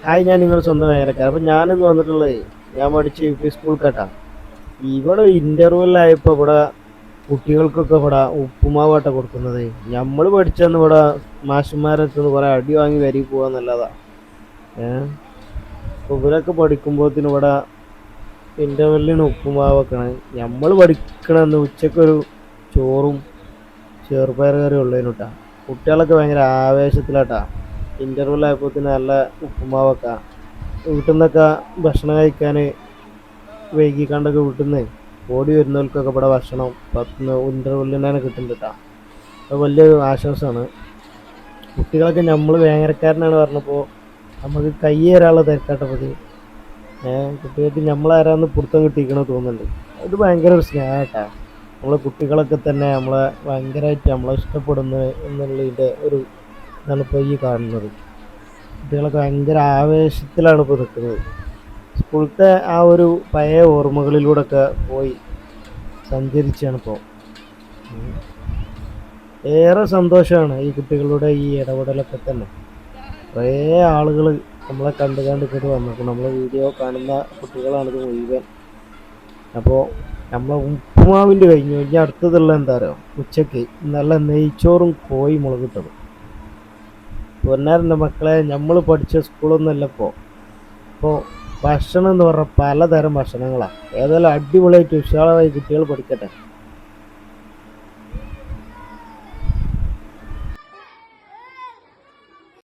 Hi, ഞാൻ നിങ്ങൾ സ്വന്തം വേലക്കാരൻ. അപ്പം ഞാനിന്ന് വന്നിട്ടുള്ളത് ഞാൻ പഠിച്ച യു പി സ്കൂൾ കേട്ടാ. ഇവിടെ ഇൻ്റർവെല്ലായപ്പോൾ ഇവിടെ കുട്ടികൾക്കൊക്കെ ഇവിടെ ഉപ്പുമാവാട്ട കൊടുക്കുന്നത്. നമ്മൾ പഠിച്ചന്ന് ഇവിടെ മാഷന്മാരടുത്ത് കുറേ അടി വാങ്ങി വരി പോകാന്നല്ലതാ. അപ്പോൾ ഇവരൊക്കെ പഠിക്കുമ്പോഴത്തേന് ഇവിടെ ഇൻ്റർവെല്ലിന് ഉപ്പുമാവൊക്കെയാണ്. നമ്മൾ പഠിക്കണമെന്ന് ഉച്ചക്കൊരു ചോറും ചെറുപയർ കറിയും ഉള്ളതിന് കേട്ടാ. കുട്ടികളൊക്കെ ഭയങ്കര ആവേശത്തിലാട്ടാ. ഇൻ്റർവെല്ലായപ്പോഴത്തേന് നല്ല ഉപ്പുമാവൊക്കെ വീട്ടിൽ നിന്നൊക്കെ ഭക്ഷണം കഴിക്കാൻ വൈകിക്കാണ്ടൊക്കെ വീട്ടിൽ നിന്ന് ഓടി വരുന്നവർക്കൊക്കെ ഇവിടെ ഭക്ഷണം 10 ഇൻ്റർവെല്ലിന് തന്നെ കിട്ടുന്നുണ്ട് കേട്ടോ. അത് വലിയൊരു ആശ്വാസമാണ്. കുട്ടികളൊക്കെ നമ്മൾ വേങ്ങരക്കാരനാണ് പറഞ്ഞപ്പോൾ നമുക്ക് കൈ തരാനുള്ള തിരക്കാട്ടപ്പോൾ കുട്ടികൾക്ക് നമ്മളാരാന്ന് പിടുത്തം കിട്ടിയിരിക്കണോ തോന്നുന്നുണ്ട്. ഇത് ഭയങ്കര ഒരു സ്നേഹം കേട്ടോ. നമ്മളെ കുട്ടികളൊക്കെ തന്നെ നമ്മളെ ഭയങ്കരമായിട്ട് നമ്മളെ ഇഷ്ടപ്പെടുന്നു എന്നുള്ളതിൻ്റെ ഒരു ഇതാണ് ഇപ്പോൾ ഈ കാണുന്നത്. കുട്ടികളൊക്കെ ഭയങ്കര ആവേശത്തിലാണ് ഇപ്പോൾ നിൽക്കുന്നത്. സ്കൂളത്തെ ആ ഒരു പഴയ ഓർമ്മകളിലൂടെയൊക്കെ പോയി സഞ്ചരിച്ചാണ് ഇപ്പോൾ. ഏറെ സന്തോഷമാണ് ഈ കുട്ടികളുടെ ഈ ഇടപെടലൊക്കെ തന്നെ. കുറേ ആളുകൾ നമ്മളെ കണ്ട് ഇങ്ങോട്ട് വന്നപ്പോൾ നമ്മളെ വീഡിയോ കാണുന്ന കുട്ടികളാണിത് മുഴുവൻ. അപ്പോൾ നമ്മളെ ഉപ്പുമാവിൻ്റെ കഴിഞ്ഞു. ഇനി അടുത്തതുള്ള എന്താ പറയുക, ഉച്ചയ്ക്ക് നല്ല നെയ്ച്ചോറും കോഴി മുളകിട്ടതും. പൊന്നാരൻ്റെ മക്കളെ, നമ്മൾ പഠിച്ച സ്കൂളൊന്നുമല്ല ഇപ്പോൾ ഭക്ഷണം എന്ന് പറഞ്ഞാൽ പലതരം ഭക്ഷണങ്ങളാണ്. ഏതായാലും അടിപൊളിയായിട്ട് ഉഷാറായി കുട്ടികൾ പഠിക്കട്ടെ.